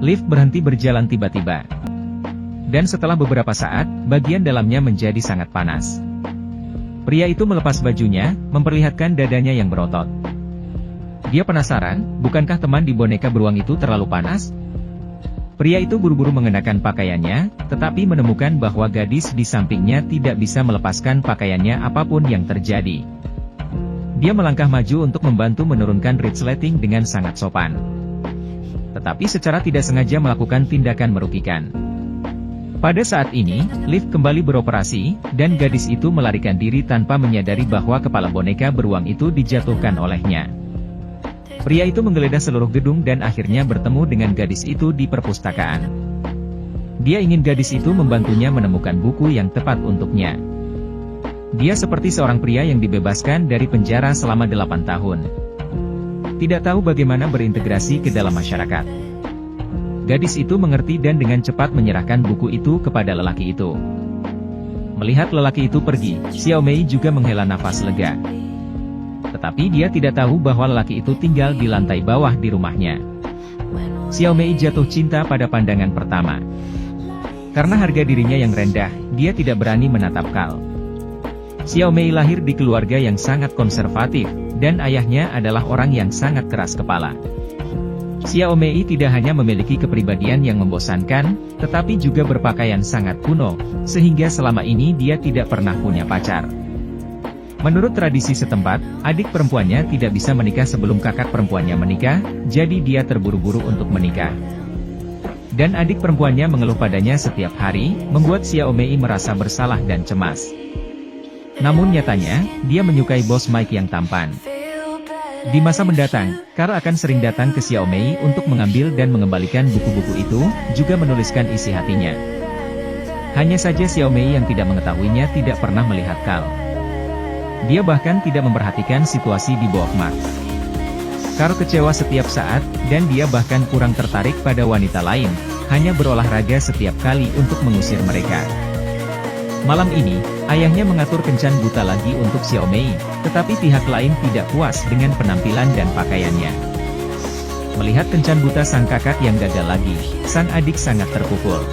lift berhenti berjalan tiba-tiba. Dan setelah beberapa saat, bagian dalamnya menjadi sangat panas. Pria itu melepas bajunya, memperlihatkan dadanya yang berotot. Dia penasaran, bukankah teman di boneka beruang itu terlalu panas? Pria itu buru-buru mengenakan pakaiannya, tetapi menemukan bahwa gadis di sampingnya tidak bisa melepaskan pakaiannya apapun yang terjadi. Dia melangkah maju untuk membantu menurunkan resleting dengan sangat sopan. Tetapi secara tidak sengaja melakukan tindakan merugikan. Pada saat ini, lift kembali beroperasi, dan gadis itu melarikan diri tanpa menyadari bahwa kepala boneka beruang itu dijatuhkan olehnya. Pria itu menggeledah seluruh gedung dan akhirnya bertemu dengan gadis itu di perpustakaan. Dia ingin gadis itu membantunya menemukan buku yang tepat untuknya. Dia seperti seorang pria yang dibebaskan dari penjara selama 8 tahun. Tidak tahu bagaimana berintegrasi ke dalam masyarakat. Gadis itu mengerti dan dengan cepat menyerahkan buku itu kepada lelaki itu. Melihat lelaki itu pergi, Xiao Mei juga menghela nafas lega. Tetapi dia tidak tahu bahwa lelaki itu tinggal di lantai bawah di rumahnya. Xiao Mei jatuh cinta pada pandangan pertama. Karena harga dirinya yang rendah, dia tidak berani menatap Carl. Xiao Mei lahir di keluarga yang sangat konservatif, dan ayahnya adalah orang yang sangat keras kepala. Xiao Mei tidak hanya memiliki kepribadian yang membosankan, tetapi juga berpakaian sangat kuno, sehingga selama ini dia tidak pernah punya pacar. Menurut tradisi setempat, adik perempuannya tidak bisa menikah sebelum kakak perempuannya menikah, jadi dia terburu-buru untuk menikah. Dan adik perempuannya mengeluh padanya setiap hari, membuat Xiao Mei merasa bersalah dan cemas. Namun nyatanya, dia menyukai bos Mike yang tampan. Di masa mendatang, Carl akan sering datang ke Xiao Mei untuk mengambil dan mengembalikan buku-buku itu, juga menuliskan isi hatinya. Hanya saja Xiao Mei yang tidak mengetahuinya tidak pernah melihat Carl. Dia bahkan tidak memperhatikan situasi di bawah Mark. Carl kecewa setiap saat, dan dia bahkan kurang tertarik pada wanita lain, hanya berolahraga setiap kali untuk mengusir mereka. Malam ini, ayahnya mengatur kencan buta lagi untuk Xiao Mei, tetapi pihak lain tidak puas dengan penampilan dan pakaiannya. Melihat kencan buta sang kakak yang gagal lagi, sang adik sangat terpukul.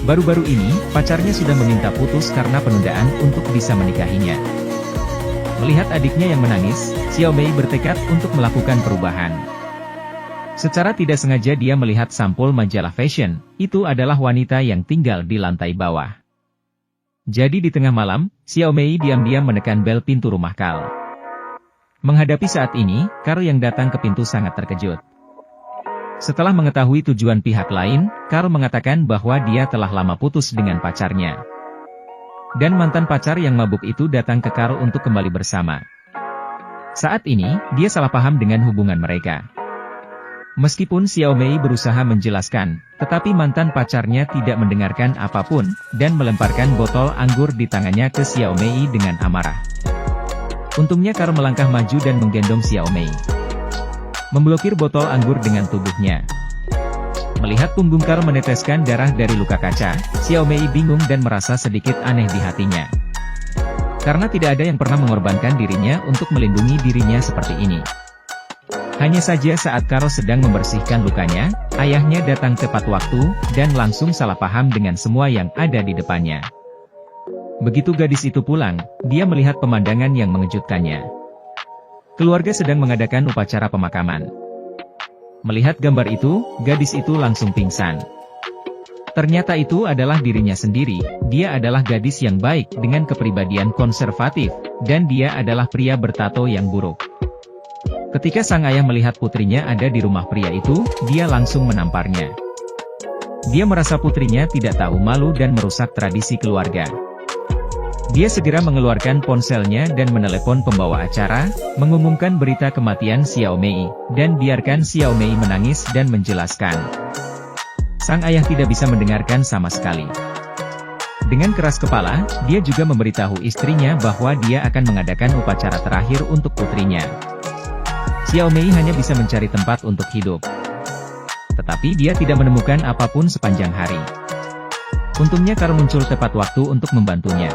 Baru-baru ini, pacarnya sudah meminta putus karena penundaan untuk bisa menikahinya. Melihat adiknya yang menangis, Xiao Mei bertekad untuk melakukan perubahan. Secara tidak sengaja dia melihat sampul majalah fashion, itu adalah wanita yang tinggal di lantai bawah. Jadi di tengah malam, Xiao Mei diam-diam menekan bel pintu rumah Carl. Menghadapi saat ini, Carl yang datang ke pintu sangat terkejut. Setelah mengetahui tujuan pihak lain, Carl mengatakan bahwa dia telah lama putus dengan pacarnya. Dan mantan pacar yang mabuk itu datang ke Carl untuk kembali bersama. Saat ini, dia salah paham dengan hubungan mereka. Meskipun Xiao Mei berusaha menjelaskan, tetapi mantan pacarnya tidak mendengarkan apapun, dan melemparkan botol anggur di tangannya ke Xiao Mei dengan amarah. Untungnya Carl melangkah maju dan menggendong Xiao Mei. Memblokir botol anggur dengan tubuhnya. Melihat punggung Carl meneteskan darah dari luka kaca, Xiao Mei bingung dan merasa sedikit aneh di hatinya. Karena tidak ada yang pernah mengorbankan dirinya untuk melindungi dirinya seperti ini. Hanya saja saat Carl sedang membersihkan lukanya, ayahnya datang tepat waktu, dan langsung salah paham dengan semua yang ada di depannya. Begitu gadis itu pulang, dia melihat pemandangan yang mengejutkannya. Keluarga sedang mengadakan upacara pemakaman. Melihat gambar itu, gadis itu langsung pingsan. Ternyata itu adalah dirinya sendiri, dia adalah gadis yang baik dengan kepribadian konservatif, dan dia adalah pria bertato yang buruk. Ketika sang ayah melihat putrinya ada di rumah pria itu, dia langsung menamparnya. Dia merasa putrinya tidak tahu malu dan merusak tradisi keluarga. Dia segera mengeluarkan ponselnya dan menelepon pembawa acara, mengumumkan berita kematian Xiao Mei, dan biarkan Xiao Mei menangis dan menjelaskan. Sang ayah tidak bisa mendengarkan sama sekali. Dengan keras kepala, dia juga memberitahu istrinya bahwa dia akan mengadakan upacara terakhir untuk putrinya. Xiao Mei hanya bisa mencari tempat untuk hidup. Tetapi dia tidak menemukan apapun sepanjang hari. Untungnya Carl muncul tepat waktu untuk membantunya.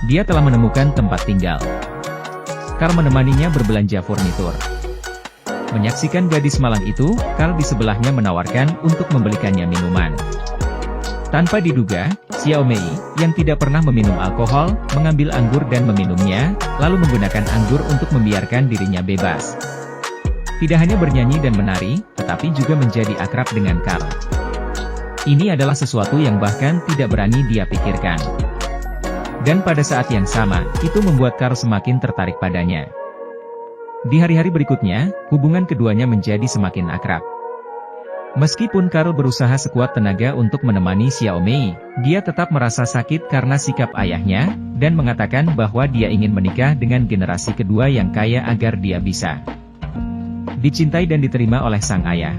Dia telah menemukan tempat tinggal. Carl menemaninya berbelanja furnitur. Menyaksikan gadis malang itu, Carl di sebelahnya menawarkan untuk membelikannya minuman. Tanpa diduga, Xiao Mei, yang tidak pernah meminum alkohol, mengambil anggur dan meminumnya, lalu menggunakan anggur untuk membiarkan dirinya bebas. Tidak hanya bernyanyi dan menari, tetapi juga menjadi akrab dengan Carl. Ini adalah sesuatu yang bahkan tidak berani dia pikirkan. Dan pada saat yang sama, itu membuat Carl semakin tertarik padanya. Di hari-hari berikutnya, hubungan keduanya menjadi semakin akrab. Meskipun Carl berusaha sekuat tenaga untuk menemani Xiao Mei, dia tetap merasa sakit karena sikap ayahnya, dan mengatakan bahwa dia ingin menikah dengan generasi kedua yang kaya agar dia bisa dicintai dan diterima oleh sang ayah.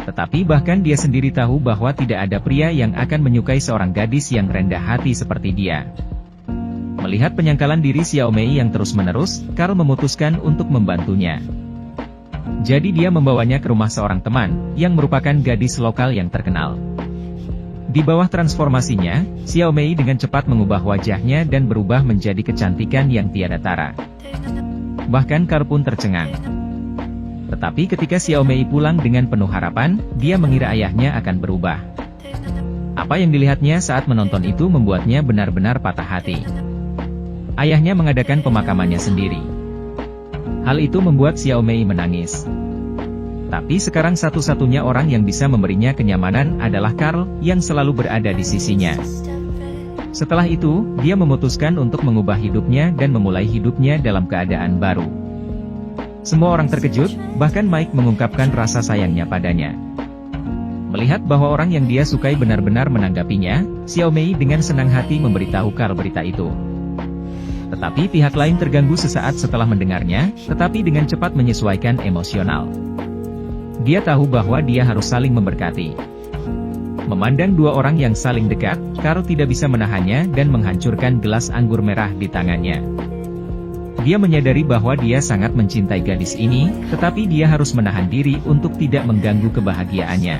Tetapi bahkan dia sendiri tahu bahwa tidak ada pria yang akan menyukai seorang gadis yang rendah hati seperti dia. Melihat penyangkalan diri Xiao Mei yang terus-menerus, Carl memutuskan untuk membantunya. Jadi dia membawanya ke rumah seorang teman, yang merupakan gadis lokal yang terkenal. Di bawah transformasinya, Xiao Mei dengan cepat mengubah wajahnya dan berubah menjadi kecantikan yang tiada tara. Bahkan Carl pun tercengang. Tetapi ketika Xiao Mei pulang dengan penuh harapan, dia mengira ayahnya akan berubah. Apa yang dilihatnya saat menonton itu membuatnya benar-benar patah hati. Ayahnya mengadakan pemakamannya sendiri. Hal itu membuat Xiao Mei menangis. Tapi sekarang satu-satunya orang yang bisa memberinya kenyamanan adalah Carl, yang selalu berada di sisinya. Setelah itu, dia memutuskan untuk mengubah hidupnya dan memulai hidupnya dalam keadaan baru. Semua orang terkejut, bahkan Mike mengungkapkan rasa sayangnya padanya. Melihat bahwa orang yang dia sukai benar-benar menanggapinya, Xiao Mei dengan senang hati memberitahu Carl berita itu. Tetapi pihak lain terganggu sesaat setelah mendengarnya, tetapi dengan cepat menyesuaikan emosional. Dia tahu bahwa dia harus saling memberkati. Memandang dua orang yang saling dekat, Carl tidak bisa menahannya dan menghancurkan gelas anggur merah di tangannya. Dia menyadari bahwa dia sangat mencintai gadis ini, tetapi dia harus menahan diri untuk tidak mengganggu kebahagiaannya.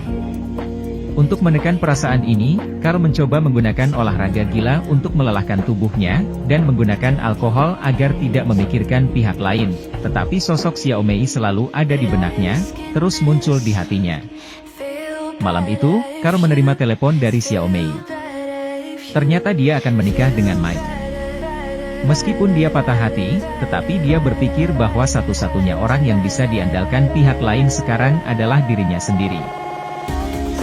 Untuk menekan perasaan ini, Carl mencoba menggunakan olahraga gila untuk melelahkan tubuhnya, dan menggunakan alkohol agar tidak memikirkan pihak lain. Tetapi sosok Xiao Mei selalu ada di benaknya, terus muncul di hatinya. Malam itu, Carl menerima telepon dari Xiao Mei. Ternyata dia akan menikah dengan Mike. Meskipun dia patah hati, tetapi dia berpikir bahwa satu-satunya orang yang bisa diandalkan pihak lain sekarang adalah dirinya sendiri.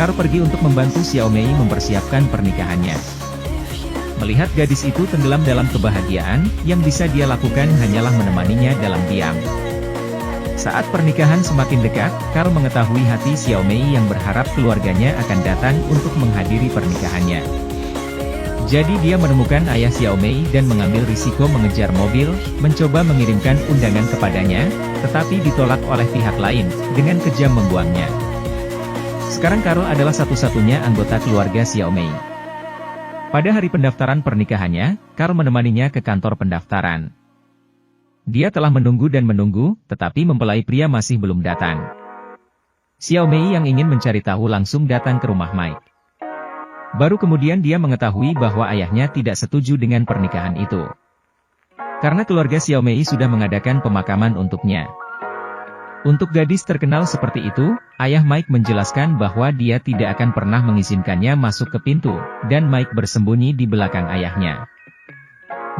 Carl pergi untuk membantu Xiao Mei mempersiapkan pernikahannya. Melihat gadis itu tenggelam dalam kebahagiaan, yang bisa dia lakukan hanyalah menemaninya dalam diam. Saat pernikahan semakin dekat, Carl mengetahui hati Xiao Mei yang berharap keluarganya akan datang untuk menghadiri pernikahannya. Jadi dia menemukan ayah Xiao Mei dan mengambil risiko mengejar mobil, mencoba mengirimkan undangan kepadanya, tetapi ditolak oleh pihak lain, dengan kejam membuangnya. Sekarang Carl adalah satu-satunya anggota keluarga Xiao Mei. Pada hari pendaftaran pernikahannya, Carl menemaninya ke kantor pendaftaran. Dia telah menunggu dan menunggu, tetapi mempelai pria masih belum datang. Xiao Mei yang ingin mencari tahu langsung datang ke rumah Mike. Baru kemudian dia mengetahui bahwa ayahnya tidak setuju dengan pernikahan itu. Karena keluarga Xiao Mei sudah mengadakan pemakaman untuknya. Untuk gadis terkenal seperti itu, ayah Mike menjelaskan bahwa dia tidak akan pernah mengizinkannya masuk ke pintu, dan Mike bersembunyi di belakang ayahnya.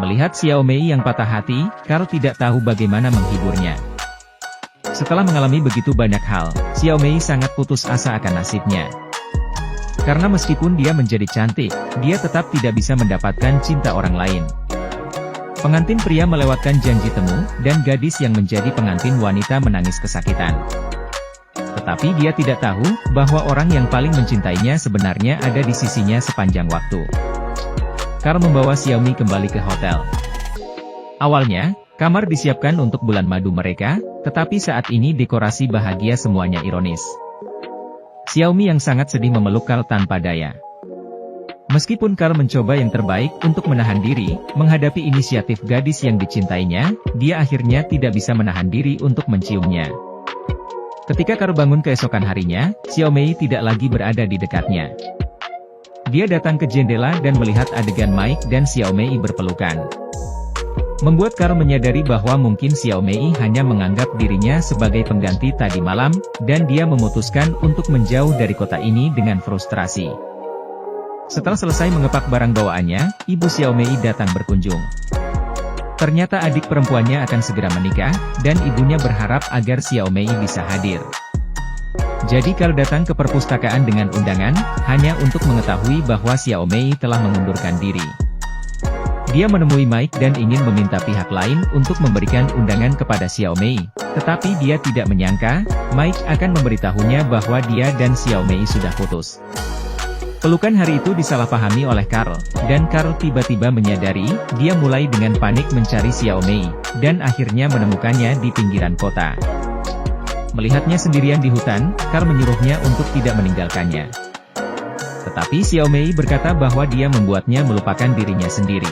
Melihat Xiao Mei yang patah hati, Carl tidak tahu bagaimana menghiburnya. Setelah mengalami begitu banyak hal, Xiao Mei sangat putus asa akan nasibnya. Karena meskipun dia menjadi cantik, dia tetap tidak bisa mendapatkan cinta orang lain. Pengantin pria melewatkan janji temu, dan gadis yang menjadi pengantin wanita menangis kesakitan. Tetapi dia tidak tahu, bahwa orang yang paling mencintainya sebenarnya ada di sisinya sepanjang waktu. Carl membawa Xiao Mei kembali ke hotel. Awalnya, kamar disiapkan untuk bulan madu mereka, tetapi saat ini dekorasi bahagia semuanya ironis. Xiao Mei yang sangat sedih memeluk Carl tanpa daya. Meskipun Carl mencoba yang terbaik untuk menahan diri, menghadapi inisiatif gadis yang dicintainya, dia akhirnya tidak bisa menahan diri untuk menciumnya. Ketika Carl bangun keesokan harinya, Xiao Mei tidak lagi berada di dekatnya. Dia datang ke jendela dan melihat adegan Mike dan Xiao Mei berpelukan. Membuat Carl menyadari bahwa mungkin Xiao Mei hanya menganggap dirinya sebagai pengganti tadi malam, dan dia memutuskan untuk menjauh dari kota ini dengan frustrasi. Setelah selesai mengepak barang bawaannya, ibu Xiao Mei datang berkunjung. Ternyata adik perempuannya akan segera menikah, dan ibunya berharap agar Xiao Mei bisa hadir. Jadi Carl datang ke perpustakaan dengan undangan, hanya untuk mengetahui bahwa Xiao Mei telah mengundurkan diri. Dia menemui Mike dan ingin meminta pihak lain untuk memberikan undangan kepada Xiao Mei, tetapi dia tidak menyangka, Mike akan memberitahunya bahwa dia dan Xiao Mei sudah putus. Pelukan hari itu disalahpahami oleh Carl, dan Carl tiba-tiba menyadari, dia mulai dengan panik mencari Xiao Mei, dan akhirnya menemukannya di pinggiran kota. Melihatnya sendirian di hutan, Carl menyuruhnya untuk tidak meninggalkannya. Tetapi Xiao Mei berkata bahwa dia membuatnya melupakan dirinya sendiri.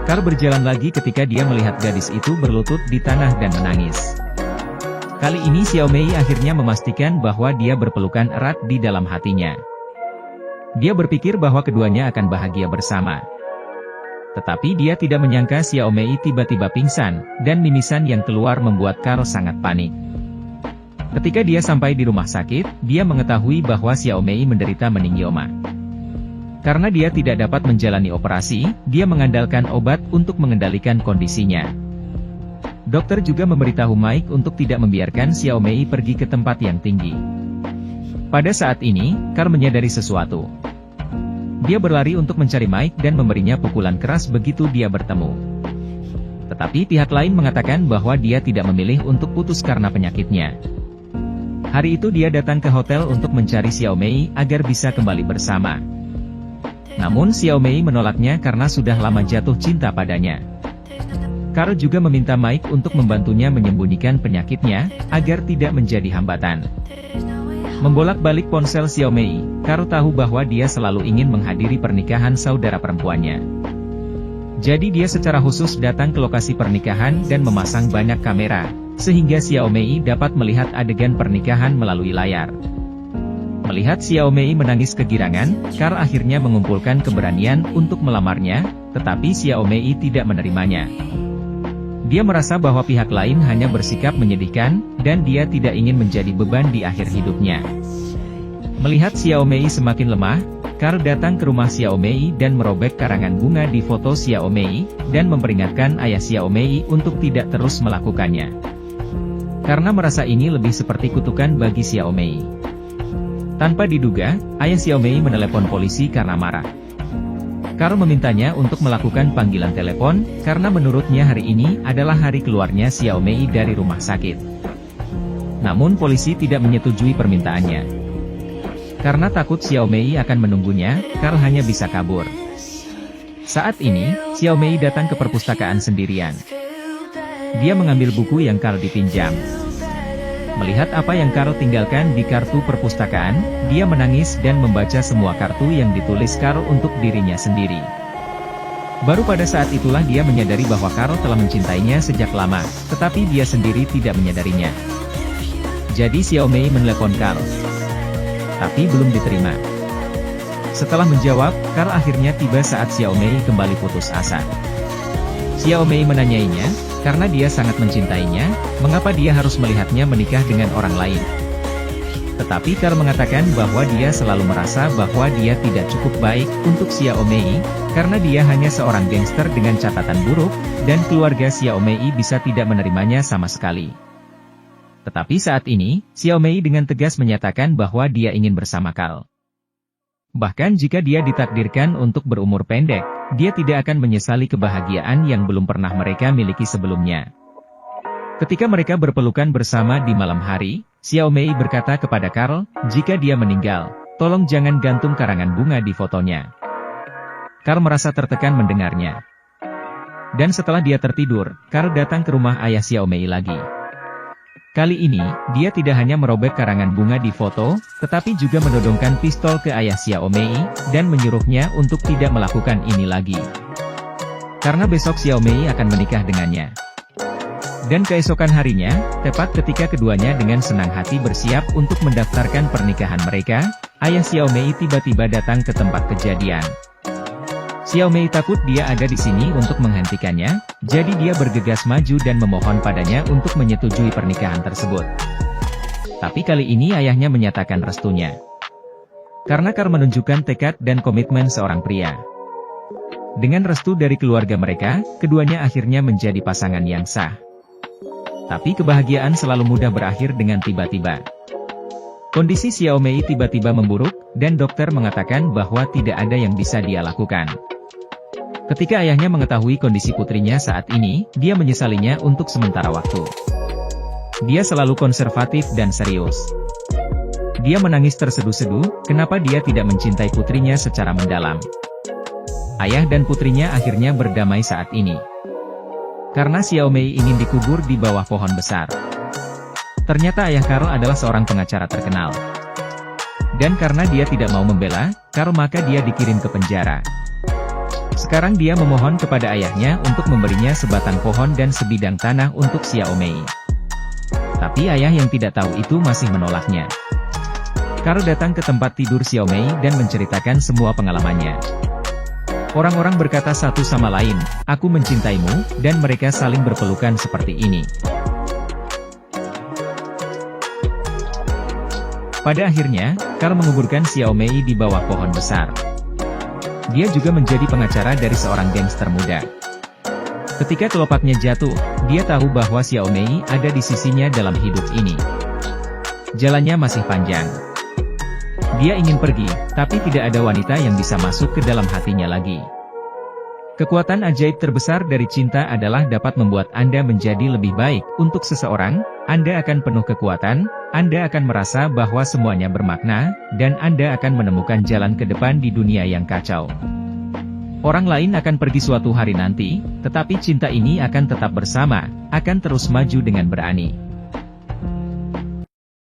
Carl berjalan lagi ketika dia melihat gadis itu berlutut di tanah dan menangis. Kali ini Xiao Mei akhirnya memastikan bahwa dia berpelukan erat di dalam hatinya. Dia berpikir bahwa keduanya akan bahagia bersama. Tetapi dia tidak menyangka Xiao Mei tiba-tiba pingsan, dan mimisan yang keluar membuat Carl sangat panik. Ketika dia sampai di rumah sakit, dia mengetahui bahwa Xiao Mei menderita meningioma. Karena dia tidak dapat menjalani operasi, dia mengandalkan obat untuk mengendalikan kondisinya. Dokter juga memberitahu Mike untuk tidak membiarkan Xiao Mei pergi ke tempat yang tinggi. Pada saat ini, Carl menyadari sesuatu. Dia berlari untuk mencari Mike dan memberinya pukulan keras begitu dia bertemu. Tetapi pihak lain mengatakan bahwa dia tidak memilih untuk putus karena penyakitnya. Hari itu dia datang ke hotel untuk mencari Xiao Mei agar bisa kembali bersama. Namun Xiao Mei menolaknya karena sudah lama jatuh cinta padanya. Carl juga meminta Mike untuk membantunya menyembunyikan penyakitnya, agar tidak menjadi hambatan. Membolak-balik ponsel Xiao Mei, Carl tahu bahwa dia selalu ingin menghadiri pernikahan saudara perempuannya. Jadi dia secara khusus datang ke lokasi pernikahan dan memasang banyak kamera, sehingga Xiao Mei dapat melihat adegan pernikahan melalui layar. Melihat Xiao Mei menangis kegirangan, Carl akhirnya mengumpulkan keberanian untuk melamarnya, tetapi Xiao Mei tidak menerimanya. Dia merasa bahwa pihak lain hanya bersikap menyedihkan, dan dia tidak ingin menjadi beban di akhir hidupnya. Melihat Xiao Mei semakin lemah, Carl datang ke rumah Xiao Mei dan merobek karangan bunga di foto Xiao Mei, dan memperingatkan ayah Xiao Mei untuk tidak terus melakukannya. Karena merasa ini lebih seperti kutukan bagi Xiao Mei. Tanpa diduga, ayah Xiao Mei menelepon polisi karena marah. Carl memintanya untuk melakukan panggilan telepon, karena menurutnya hari ini adalah hari keluarnya Xiao Mei dari rumah sakit. Namun polisi tidak menyetujui permintaannya. Karena takut Xiao Mei akan menunggunya, Carl hanya bisa kabur. Saat ini, Xiao Mei datang ke perpustakaan sendirian. Dia mengambil buku yang Carl dipinjam. Melihat apa yang Carl tinggalkan di kartu perpustakaan, dia menangis dan membaca semua kartu yang ditulis Carl untuk dirinya sendiri. Baru pada saat itulah dia menyadari bahwa Carl telah mencintainya sejak lama, tetapi dia sendiri tidak menyadarinya. Jadi Xiao Mei menelepon Carl. Tapi belum diterima. Setelah menjawab, Carl akhirnya tiba saat Xiao Mei kembali putus asa. Xiao Mei menanyainya, karena dia sangat mencintainya, mengapa dia harus melihatnya menikah dengan orang lain. Tetapi Carl mengatakan bahwa dia selalu merasa bahwa dia tidak cukup baik untuk Xiao Mei, karena dia hanya seorang gangster dengan catatan buruk, dan keluarga Xiao Mei bisa tidak menerimanya sama sekali. Tetapi saat ini, Xiao Mei dengan tegas menyatakan bahwa dia ingin bersama Carl. Bahkan jika dia ditakdirkan untuk berumur pendek, dia tidak akan menyesali kebahagiaan yang belum pernah mereka miliki sebelumnya. Ketika mereka berpelukan bersama di malam hari, Xiao Mei berkata kepada Carl, jika dia meninggal, tolong jangan gantung karangan bunga di fotonya. Carl merasa tertekan mendengarnya. Dan setelah dia tertidur, Carl datang ke rumah ayah Xiao Mei lagi. Kali ini, dia tidak hanya merobek karangan bunga di foto, tetapi juga menodongkan pistol ke ayah Xiao Mei, dan menyuruhnya untuk tidak melakukan ini lagi. Karena besok Xiao Mei akan menikah dengannya. Dan keesokan harinya, tepat ketika keduanya dengan senang hati bersiap untuk mendaftarkan pernikahan mereka, ayah Xiao Mei tiba-tiba datang ke tempat kejadian. Xiaomei takut dia ada di sini untuk menghentikannya, jadi dia bergegas maju dan memohon padanya untuk menyetujui pernikahan tersebut. Tapi kali ini ayahnya menyatakan restunya. Karena Carl menunjukkan tekad dan komitmen seorang pria. Dengan restu dari keluarga mereka, keduanya akhirnya menjadi pasangan yang sah. Tapi kebahagiaan selalu mudah berakhir dengan tiba-tiba. Kondisi Xiaomei tiba-tiba memburuk, dan dokter mengatakan bahwa tidak ada yang bisa dia lakukan. Ketika ayahnya mengetahui kondisi putrinya saat ini, dia menyesalinya untuk sementara waktu. Dia selalu konservatif dan serius. Dia menangis terseduh-seduh, kenapa dia tidak mencintai putrinya secara mendalam. Ayah dan putrinya akhirnya berdamai saat ini. Karena Xiaomei ingin dikubur di bawah pohon besar. Ternyata ayah Carl adalah seorang pengacara terkenal. Dan karena dia tidak mau membela Carl, maka dia dikirim ke penjara. Sekarang dia memohon kepada ayahnya untuk memberinya sebatang pohon dan sebidang tanah untuk Xiaomei. Tapi ayah yang tidak tahu itu masih menolaknya. Carl datang ke tempat tidur Xiaomei dan menceritakan semua pengalamannya. Orang-orang berkata satu sama lain, "Aku mencintaimu," dan mereka saling berpelukan seperti ini. Pada akhirnya, Carl menguburkan Xiaomei di bawah pohon besar. Dia juga menjadi pengacara dari seorang gangster muda. Ketika kelopaknya jatuh, dia tahu bahwa Xiaomei ada di sisinya dalam hidup ini. Jalannya masih panjang. Dia ingin pergi, tapi tidak ada wanita yang bisa masuk ke dalam hatinya lagi. Kekuatan ajaib terbesar dari cinta adalah dapat membuat Anda menjadi lebih baik. Untuk seseorang, Anda akan penuh kekuatan, Anda akan merasa bahwa semuanya bermakna, dan Anda akan menemukan jalan ke depan di dunia yang kacau. Orang lain akan pergi suatu hari nanti, tetapi cinta ini akan tetap bersama, akan terus maju dengan berani.